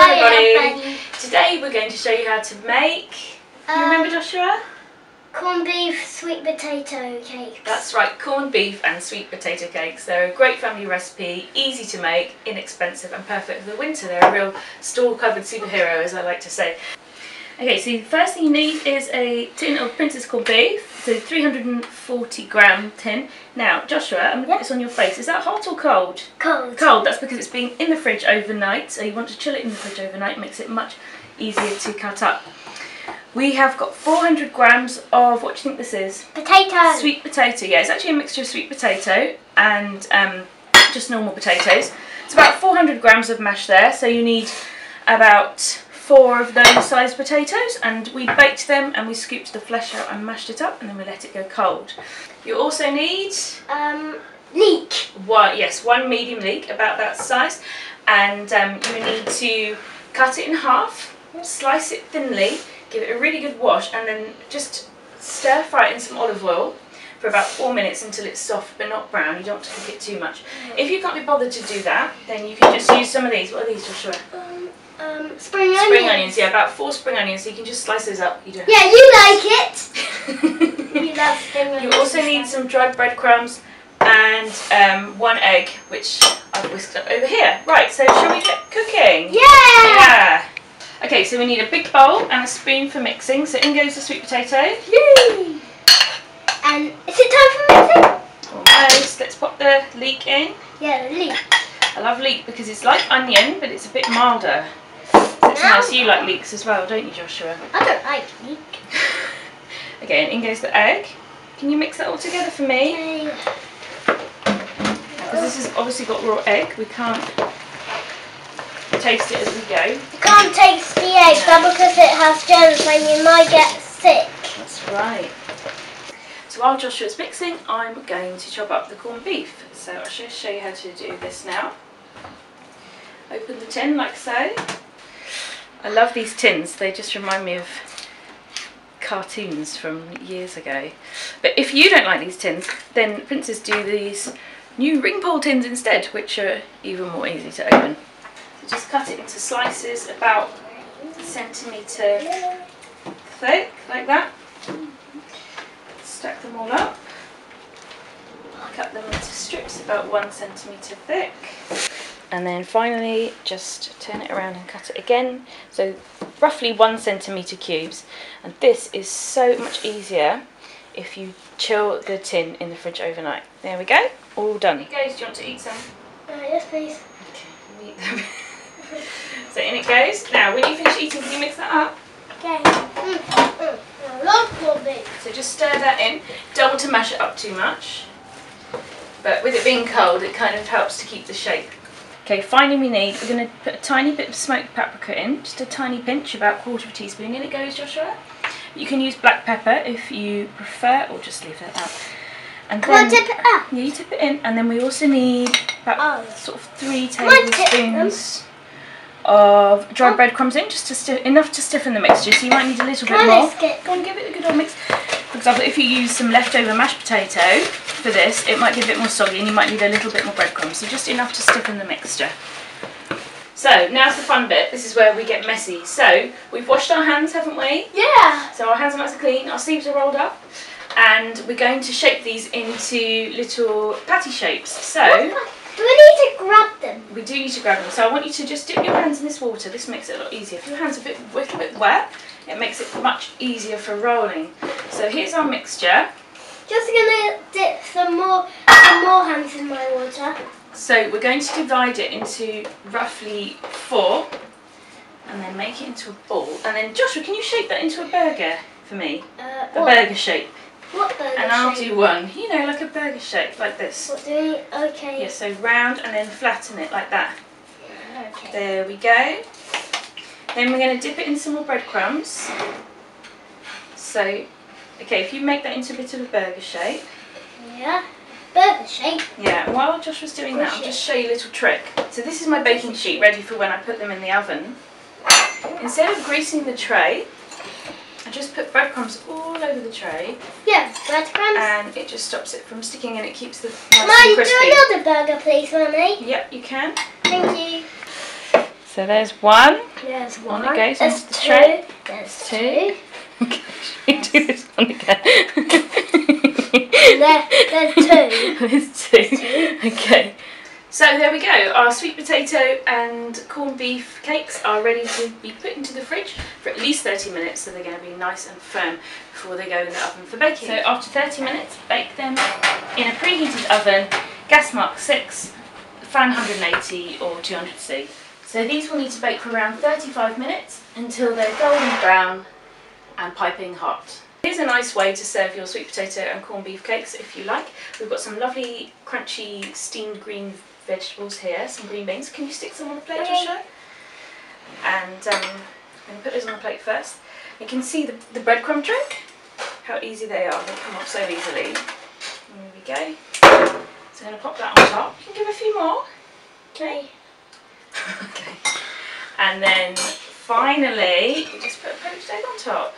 everybody. Today we're going to show you how to make, you remember Joshua? Corned beef, sweet potato cakes. That's right, corned beef and sweet potato cakes. They're a great family recipe, easy to make, inexpensive and perfect for the winter. They're a real store-cupboard superhero, as I like to say. Okay, so the first thing you need is a tin of Prince's corned beef, so 340 gram tin. Now, Joshua, I'm going to put this on your face. Is that hot or cold? Cold. Cold, that's because it's been in the fridge overnight, so you want to chill it in the fridge overnight. It makes it much easier to cut up. We have got 400 grams of, what do you think this is? Potato. Sweet potato, yeah, it's actually a mixture of sweet potato and just normal potatoes. It's about 400 grams of mash there, so you need about 4 of those sized potatoes, and we baked them and we scooped the flesh out and mashed it up and then we let it go cold. You also need leek. One medium leek, about that size, and you need to cut it in half, slice it thinly, give it a really good wash, and then just stir fry it in some olive oil for about 4 minutes until it's soft but not brown. You don't want to cook it too much. If you can't be bothered to do that, then you can just use some of these. What are these, Joshua? Spring onions. Spring onions, yeah, about 4 spring onions, so you can just slice those up. You don't yeah, you like it. You love spring onions. You also need some dried breadcrumbs and 1 egg, which I've whisked up over here. Right, so shall we get cooking? Yeah! Okay, so we need a big bowl and a spoon for mixing. So in goes the sweet potato. Yay! And is it time for mixing? Almost. Let's pop the leek in. Yeah, the leek. I love leek because it's like onion, but it's a bit milder. It's nice. You like leeks as well, don't you, Joshua? I don't like leek. Okay, and in goes the egg. Can you mix that all together for me? Okay. Because this has obviously got raw egg, we can't taste it as we go. You can't taste the egg, but because it has germs and you might get sick. That's right. So while Joshua's mixing, I'm going to chop up the corned beef. So I'll just show you how to do this now. Open the tin like so. I love these tins, they just remind me of cartoons from years ago. But if you don't like these tins, then Princes do these new ring pull tins instead, which are even more easy to open. So just cut it into slices about a centimetre thick, like that. Stack them all up. Cut them into strips about 1 centimetre thick. And then finally just turn it around and cut it again, so roughly 1 centimetre cubes. And this is so much easier if you chill the tin in the fridge overnight. There we go, all done. Here it goes. Do you want to eat some? Yes, please. Okay, you eat them. So in it goes. Now when you finish eating, can you mix that up? Okay. I love corned beef. So just stir that in. Don't want to mash it up too much, but with it being cold it kind of helps to keep the shape. Okay, finally we're going to put a tiny bit of smoked paprika in, just a tiny pinch, about 1/4 teaspoon. In it goes, Joshua. You can use black pepper if you prefer, or just leave it out. And Come on, tip it up. Yeah, you tip it in, and then we also need about sort of 3 tablespoons of dried breadcrumbs in, just to enough to stiffen the mixture. So you might need a little bit more. Go on, give it a good old mix. For example, if you use some leftover mashed potato for this, it might be a bit more soggy and you might need a little bit more breadcrumbs, so just enough to stiffen the mixture. So now's the fun bit. This is where we get messy. So we've washed our hands, haven't we? Yeah. So our hands are nice and clean, our sleeves are rolled up, and we're going to shape these into little patty shapes. So do we need to grab them? we do need to grab them. So I want you to just dip your hands in this water. This makes it a lot easier. If your hands are a little bit wet, it makes it much easier for rolling. So here's our mixture. Just gonna dip some more hands in my water. So we're going to divide it into roughly 4 and then make it into a ball. And then Joshua, can you shape that into a burger for me? A burger shape. What burger shape? And I'll do one. You know, like a burger shape, like this. What do we? Okay. Yeah, so round and then flatten it like that. Okay. There we go. Then we're going to dip it in some more breadcrumbs. So, okay, if you make that into a bit of a burger shape. Yeah, burger shape. Yeah, and while Joshua's doing that, I'll just show you a little trick. So this is my baking sheet ready for when I put them in the oven. Instead of greasing the tray, I just put breadcrumbs all over the tray. Yeah, breadcrumbs. And it just stops it from sticking and it keeps the nice Mummy, and crispy. do another burger, please, Mummy. Yep, you can. Thank you. So there's one. There's one. On it goes There's into the tray. There's two. Okay, should we do this one again? There's two. There's two. Okay. So there we go. Our sweet potato and corned beef cakes are ready to be put into the fridge for at least 30 minutes, so they're going to be nice and firm before they go in the oven for baking. So after 30 minutes, bake them in a preheated oven, gas mark 6, fan 180 or 200C. So these will need to bake for around 35 minutes until they're golden brown and piping hot. Here's a nice way to serve your sweet potato and corned beef cakes if you like. We've got some lovely crunchy steamed green vegetables here, some green beans. Can you stick some on the plate, Joshua? And I'm going to put those on the plate first. You can see the breadcrumb trick, how easy they are. They come off so easily. There we go. So I'm going to pop that on top. You can give a few more. Okay. Okay. And then finally, we just put a poached egg on top.